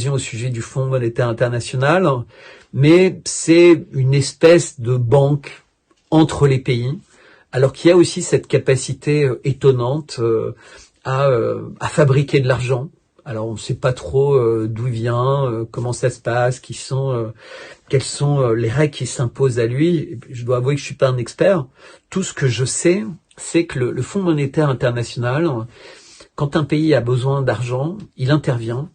au sujet du Fonds monétaire international, mais c'est une espèce de banque entre les pays, alors qu'il y a aussi cette capacité étonnante à fabriquer de l'argent. Alors on ne sait pas trop d'où il vient, comment ça se passe, quelles sont les règles qui s'imposent à lui. Je dois avouer que je suis pas un expert. Tout ce que je sais, c'est que le Fonds monétaire international, quand un pays a besoin d'argent, il intervient.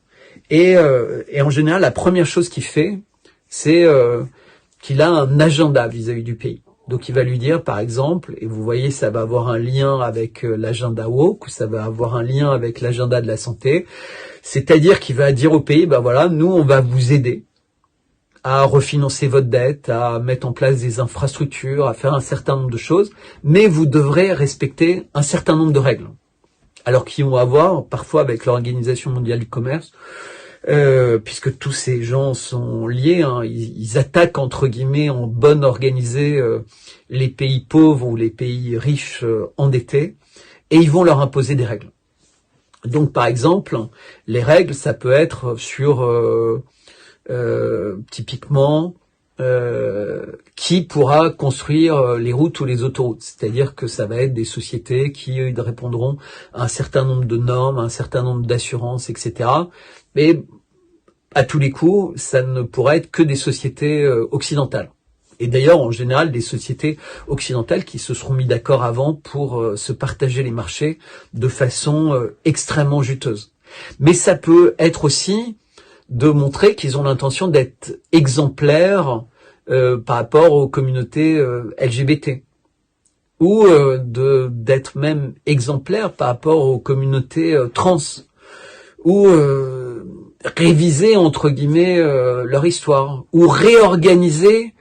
Et en général, la première chose qu'il fait, c'est qu'il a un agenda vis-à-vis du pays. Donc il va lui dire, par exemple, et vous voyez, ça va avoir un lien avec l'agenda woke, ou ça va avoir un lien avec l'agenda de la santé, c'est-à-dire qu'il va dire au pays, ben voilà, nous on va vous aider à refinancer votre dette, à mettre en place des infrastructures, à faire un certain nombre de choses, mais vous devrez respecter un certain nombre de règles. Alors qu'ils vont avoir, parfois avec l'Organisation mondiale du commerce, puisque tous ces gens sont liés, hein, ils attaquent entre guillemets en bonne organisée les pays pauvres ou les pays riches endettés, et ils vont leur imposer des règles. Donc par exemple, les règles, ça peut être sur typiquement qui pourra construire les routes ou les autoroutes. C'est-à-dire que ça va être des sociétés qui répondront à un certain nombre de normes, à un certain nombre d'assurances, etc. Mais à tous les coups, ça ne pourra être que des sociétés occidentales. Et d'ailleurs, en général, des sociétés occidentales qui se seront mis d'accord avant pour se partager les marchés de façon extrêmement juteuse. Mais ça peut être aussi de montrer qu'ils ont l'intention d'être exemplaires par rapport aux communautés LGBT, ou d'être même exemplaires par rapport aux communautés trans, ou réviser entre guillemets leur histoire, ou réorganiser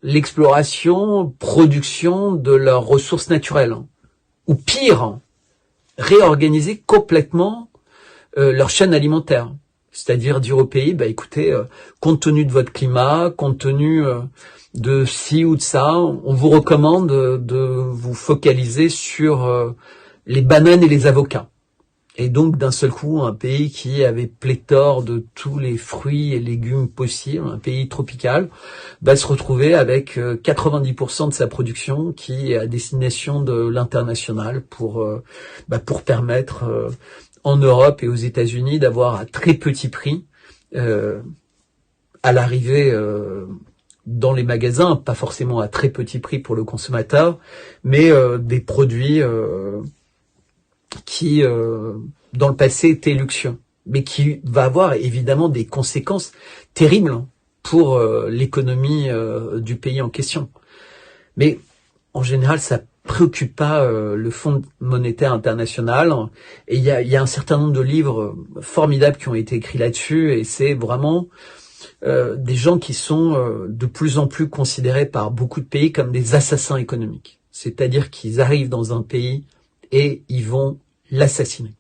l'exploration, production de leurs ressources naturelles, ou pire, réorganiser complètement leur chaîne alimentaire. C'est-à-dire dire au pays, bah écoutez, compte tenu de votre climat, compte tenu de ci ou de ça, on vous recommande de vous focaliser sur les bananes et les avocats. Et donc d'un seul coup, un pays qui avait pléthore de tous les fruits et légumes possibles, un pays tropical, va se retrouver avec 90% de sa production qui est à destination de l'international pour permettre en Europe et aux États-Unis d'avoir à très petit prix à l'arrivée dans les magasins, pas forcément à très petit prix pour le consommateur, mais des produits qui dans le passé étaient luxueux, mais qui va avoir évidemment des conséquences terribles pour l'économie du pays en question. Mais en général, ça préoccupe pas le Fonds monétaire international, et il y a un certain nombre de livres formidables qui ont été écrits là-dessus, et c'est vraiment des gens qui sont de plus en plus considérés par beaucoup de pays comme des assassins économiques. C'est-à-dire qu'ils arrivent dans un pays et ils vont l'assassiner.